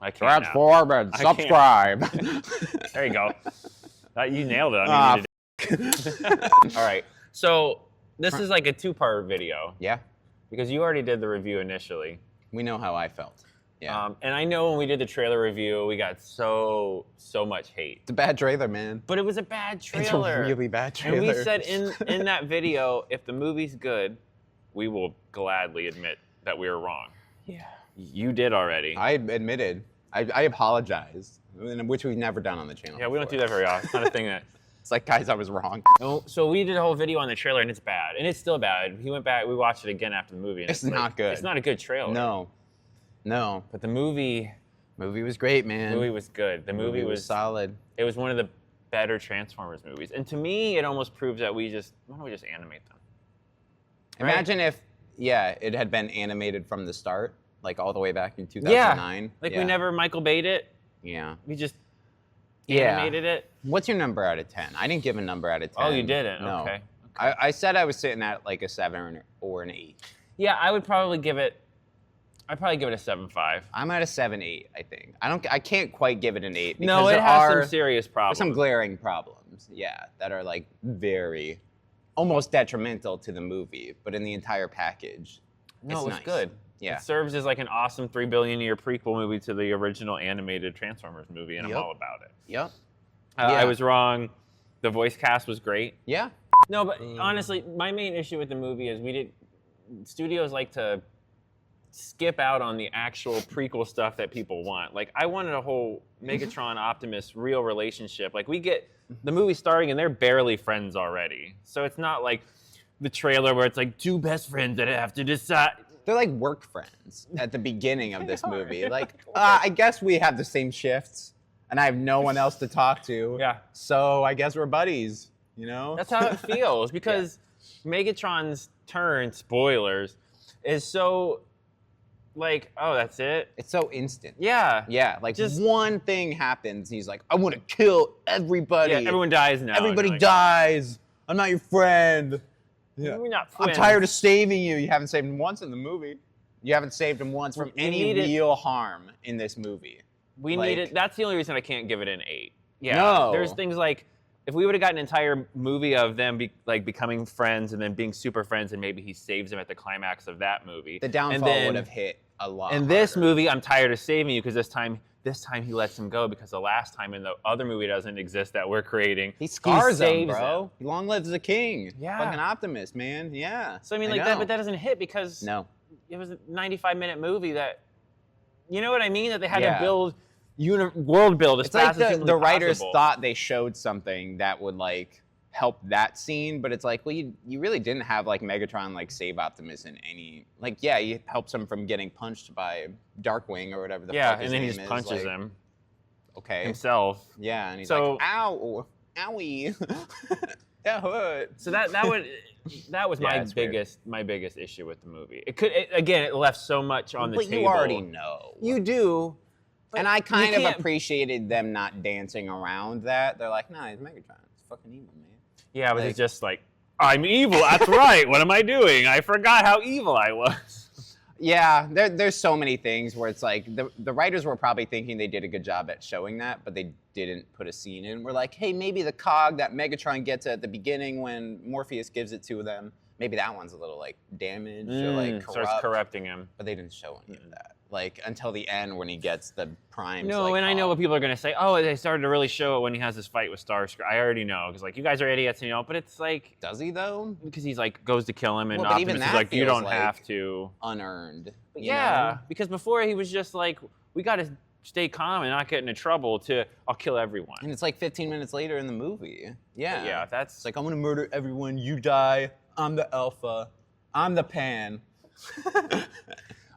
I can't Transform and subscribe. There you go. You nailed it. I mean, all right. So this is like a two-part video. Yeah. Because you already did the review initially. We know how I felt. Yeah. And I know when we did the trailer review, we got so much hate. It's a bad trailer, man. But it was a bad trailer. It's a really bad trailer. And we said in that video, if the movie's good, we will gladly admit that we were wrong. Yeah. You did already. I admitted. I apologized, which we've never done on the channel. Yeah, we don't do that very often. It's not a thing that... It's like, guys, I was wrong. So we did a whole video on the trailer, and it's bad. And it's still bad. He went back, we watched it again after the movie. And it's not good. It's not a good trailer. No. But the movie was great, man. The movie was good. The movie was solid. It was one of the better Transformers movies. And to me, it almost proves that why don't we just animate them? Right? Imagine if, it had been animated from the start, like all the way back in 2009. Yeah. We never Michael Bay'd it. Yeah. We just animated it. What's your number out of 10? I didn't give a number out of 10. Oh, you didn't? No. Okay. I said I was sitting at like a 7 or an 8. Yeah, I'd probably give it a 7.5. I'm at a 7.8, I think. I can't quite give it an 8 because no, it has some serious problems. Some glaring problems, that are like very, almost detrimental to the movie, but in the entire package, it's nice. Good. Yeah. It serves as like an awesome $3 billion a year prequel movie to the original animated Transformers movie, and I'm all about it. Yep. I was wrong. The voice cast was great. Yeah. No, but honestly, my main issue with the movie is studios like to skip out on the actual prequel stuff that people want. Like, I wanted a whole Megatron Optimus real relationship. Like, we get the movie starting and they're barely friends already. So it's not like the trailer where it's like two best friends that have to decide. They're like work friends at the beginning of this movie. Like, I guess we have the same shifts and I have no one else to talk to. Yeah. So I guess we're buddies, you know? That's how it feels because Megatron's turn, spoilers, is so like, oh, that's it? It's so instant. Yeah. Yeah, like just one thing happens, he's like, I want to kill everybody. Yeah, everyone dies now. Everybody dies. I'm not your friend. Yeah. We're not friends. I'm tired of saving you. You haven't saved him once in the movie. You haven't saved him once from any real harm in this movie. We need it. That's the only reason I can't give it an 8. Yeah. No. There's things like, if we would have got an entire movie of them becoming friends and then being super friends, and maybe he saves them at the climax of that movie, the downfall would have hit a lot. In this movie, I'm tired of saving you because this time he lets him go because the last time in the other movie doesn't exist that we're creating. He scars him, bro. Long lives the king. Yeah. Fucking Optimus, man. Yeah. So I mean, like that, but that doesn't hit because it was a 95-minute movie that, you know what I mean? That they had to build. World build as fast as the writers thought they showed something that would like help that scene, but it's like, well, you really didn't have like Megatron like save Optimus in any he helps him from getting punched by Darkwing or whatever the fuck his and then name he just is, punches him. Okay. Himself. Yeah, and he's like, ow, owie, that hurt. So that was my biggest issue with the movie. It left so much on the table. But you already know. You do. And I kind of appreciated them not dancing around that. They're like, nah, he's Megatron. It's fucking evil, man. Yeah, but it's just like, I'm evil. That's right. What am I doing? I forgot how evil I was. Yeah, there's so many things where it's like the writers were probably thinking they did a good job at showing that, but they didn't put a scene in. We're like, hey, maybe the cog that Megatron gets at the beginning when Morpheus gives it to them, maybe that one's a little like damaged or like corrupt. Starts corrupting him. But they didn't show any of that. Like, until the end when he gets the primes. No, and I know what people are going to say. Oh, they started to really show it when he has this fight with Starscream. I already know, because, like, you guys are idiots, but it's like... Does he, though? Because he's, like, goes to kill him, and Optimus is like, you don't have to. Unearned. Yeah, because before he was just like, we got to stay calm and not get into trouble I'll kill everyone. And it's like 15 minutes later in the movie. Yeah. But yeah, that's... It's like, I'm going to murder everyone, you die, I'm the alpha, I'm the pan.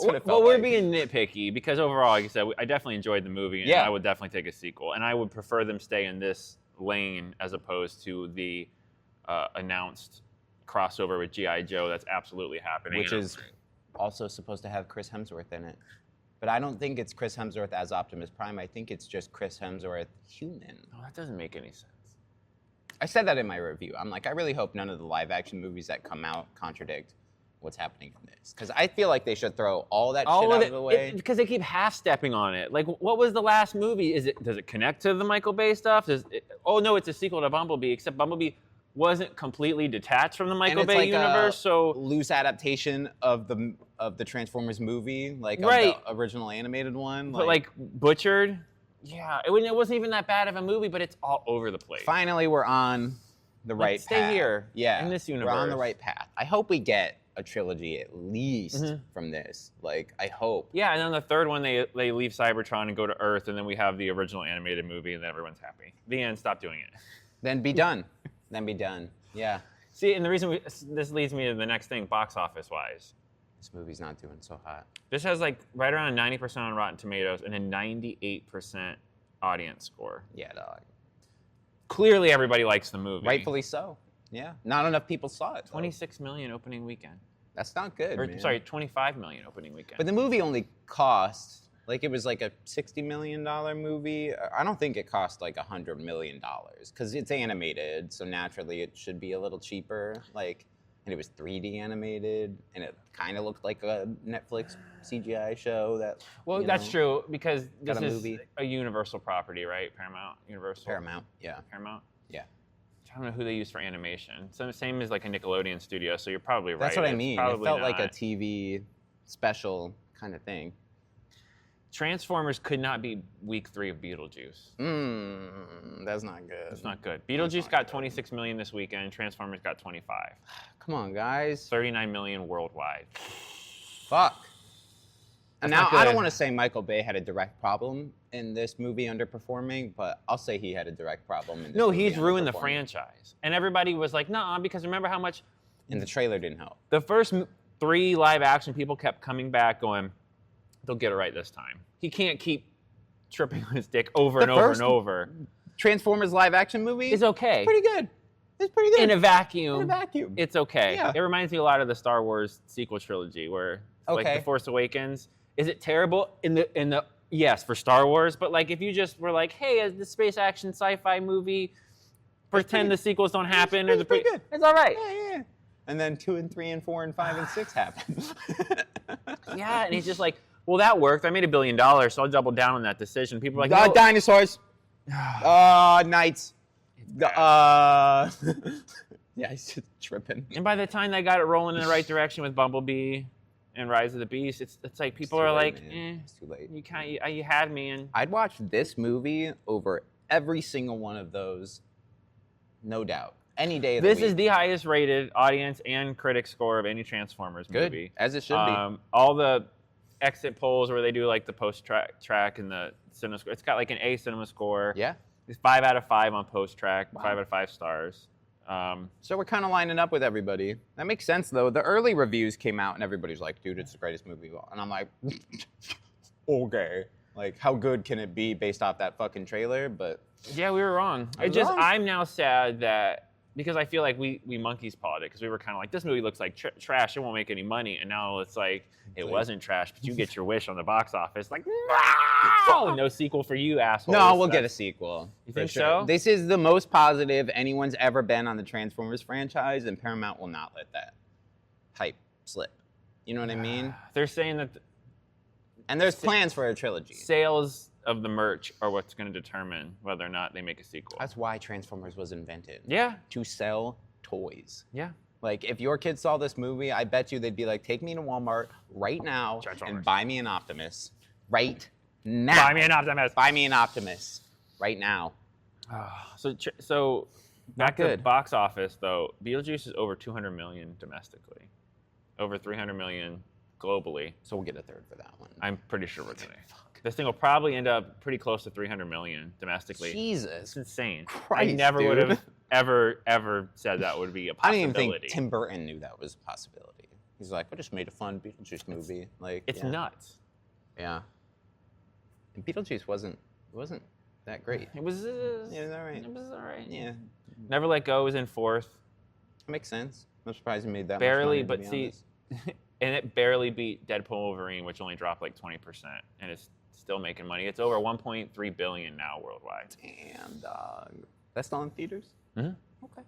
Well, we're being nitpicky because overall, like I said, I definitely enjoyed the movie, and I would definitely take a sequel. And I would prefer them stay in this lane as opposed to the announced crossover with G.I. Joe that's absolutely happening. Which is also supposed to have Chris Hemsworth in it. But I don't think it's Chris Hemsworth as Optimus Prime. I think it's just Chris Hemsworth human. Oh, that doesn't make any sense. I said that in my review. I'm like, I really hope none of the live-action movies that come out contradict what's happening in this, because I feel like they should throw all that shit All out of of the way. because they keep half-stepping on it. Like, what was the last movie? Does it connect to the Michael Bay stuff? Oh no, it's a sequel to Bumblebee. Except Bumblebee wasn't completely detached from the Michael Bay universe. So loose adaptation of the Transformers movie, like right. of the original animated one, but like butchered. Yeah, it wasn't even that bad of a movie, but it's all over the place. Finally, we're on the right Let's stay path. here. Yeah, in this universe, we're on the right path. I hope we get a trilogy at least from this. Like, I hope. Yeah, and then the third one, they leave Cybertron and go to Earth, and then we have the original animated movie, and then everyone's happy. The end. Stop doing it. Then be done. Then be done. Yeah. See, and the reason this leads me to the next thing, box office wise. This movie's not doing so hot. This has like right around 90% on Rotten Tomatoes and a 98% audience score. Yeah, dog. Clearly, everybody likes the movie. Rightfully so. Yeah. Not enough people saw it. 26 million opening weekend. That's not good. Or, man. sorry, 25 million opening weekend. But the movie only cost, like, it was like a $60 million movie. I don't think it cost like $100 million because it's animated, so naturally it should be a little cheaper. Like, and it was 3D animated, and it kind of looked like a Netflix CGI show. That's true because this got a is movie. a Universal property, right? Universal. Paramount, yeah. Paramount. Yeah. I don't know who they use for animation. So same as like a Nickelodeon studio. So you're probably right. That's what I It's mean. It probably felt like a not. TV special kind of thing. Transformers could not be week 3 of Beetlejuice. That's not good. It's not good. Beetlejuice got 26 million this weekend. Transformers got 25. Come on, guys. 39 million worldwide. Fuck. And That's now, not I don't good. want to say Michael Bay had a direct problem in this movie underperforming, but I'll say he had a direct problem in this No, movie he's ruined the underperforming. franchise. And everybody was like, nah, because remember how much And the trailer didn't help. the first 3 live action people kept coming back going, they'll get it right this time. He can't keep tripping on his dick over and over and over. Transformers live action movie It's okay. Pretty good. It's pretty good. In a vacuum. In a vacuum. It's okay. Yeah. It reminds me a lot of the Star Wars sequel trilogy where like Okay. The Force Awakens. Is it terrible in the yes, for Star Wars, but like if you just were like, hey, the space action sci-fi movie, pretend the sequels don't happen it's pretty good. It's all right. Yeah. And then 2 and 3 and 4 and 5 and 6 happen. Yeah, and he's just like, well, that worked. I made $1 billion, so I'll double down on that decision. People are like, no. Dinosaurs. Knights. Yeah, he's just tripping. And by the time they got it rolling in the right direction with Bumblebee and Rise of the Beast, it's like people are like, It's too late. you had me. And I'd watch this movie over every single one of those, no doubt. Any day of the week. This is the highest rated audience and critic score of any Transformers good, movie. as it should be. All the exit polls where they do like the post track and the cinema score, it's got like an A cinema score. Yeah. It's 5 out of 5 on post track, Wow. 5 out of 5 stars. So we're kind of lining up with everybody. That makes sense, though. The early reviews came out, and everybody's like, dude, it's the greatest movie. And I'm like, okay. Like, how good can it be based off that fucking trailer? But Yeah, we were wrong. I'm now sad that because I feel like we monkeys pawed it because we were kind of like, this movie looks like trash. It won't make any money. And now it's like, it wasn't trash, but you get your wish on the box office. Like, no, no sequel for you, asshole. no, we'll get a sequel. You for think sure. so? This is the most positive anyone's ever been on the Transformers franchise, and Paramount will not let that hype slip. You know what I mean? They're saying that And there's plans for a trilogy. sales of the merch are what's going to determine whether or not they make a sequel. That's why Transformers was invented. Yeah. To sell toys. Yeah. Like, if your kids saw this movie, I bet you they'd be like, take me to Walmart right now and buy me an Optimus. Right now. Buy me an Optimus. Buy me an Optimus. Right now. So back to good. box office, though. Beetlejuice is over 200 million domestically. Over 300 million globally. So we'll get a third for that one. I'm pretty sure we're going to. This thing will probably end up pretty close to 300 million domestically. Jesus. It's insane. Christ, I never dude. would have ever said that would be a I possibility. don't even think Tim Burton knew that was a possibility. He's like, I just made a fun Beetlejuice movie. Like, It's yeah. nuts. Yeah. And Beetlejuice wasn't that great. It was. Yeah, is that right? It was all right. Yeah. Never Let Go was in 4th. That makes sense. I'm surprised you made that Barely, much money, but to be see, honest. and it barely beat Deadpool Wolverine, which only dropped like 20%, and it's still making money. It's over 1.3 billion now worldwide. Damn, dog. That's still in theaters? Mhm. Okay.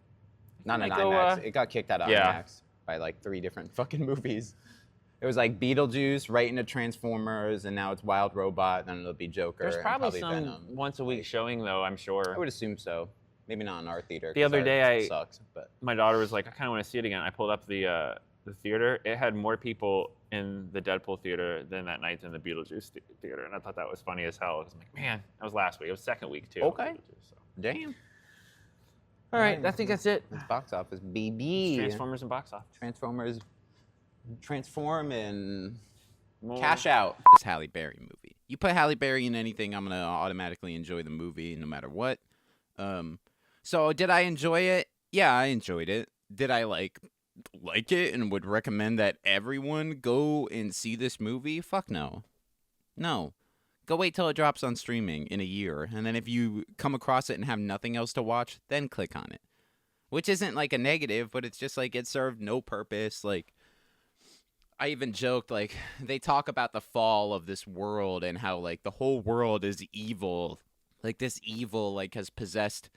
Not in might go, IMAX. It got kicked out of yeah. IMAX. by like 3 different fucking movies. It was like Beetlejuice, right into Transformers, and now it's Wild Robot, then it'll be Joker. There's and probably some Venom. once a week showing though, I'm sure. I would assume so. Maybe not in our theater. The other day, sucks, but my daughter was like, I kind of want to see it again. I pulled up the theater. It had more people in the Deadpool theater than that night in the Beetlejuice theater, and I thought that was funny as hell. I was like, man, that was last week. It was second week too. Okay. So. Damn. All right, I think that's it. It's box office, BB. Transformers and box office. Transformers transform and More. cash out. This Halle Berry movie. You put Halle Berry in anything, I'm gonna automatically enjoy the movie no matter what. So did I enjoy it? Yeah, I enjoyed it. Did I like it and would recommend that everyone go and see this movie? Fuck no. No. Go wait till it drops on streaming in a year, and then if you come across it and have nothing else to watch, then click on it. Which isn't like a negative, but it's just like it served no purpose. Like, I even joked, like, they talk about the fall of this world and how, like, the whole world is evil. Like, this evil, like, has possessed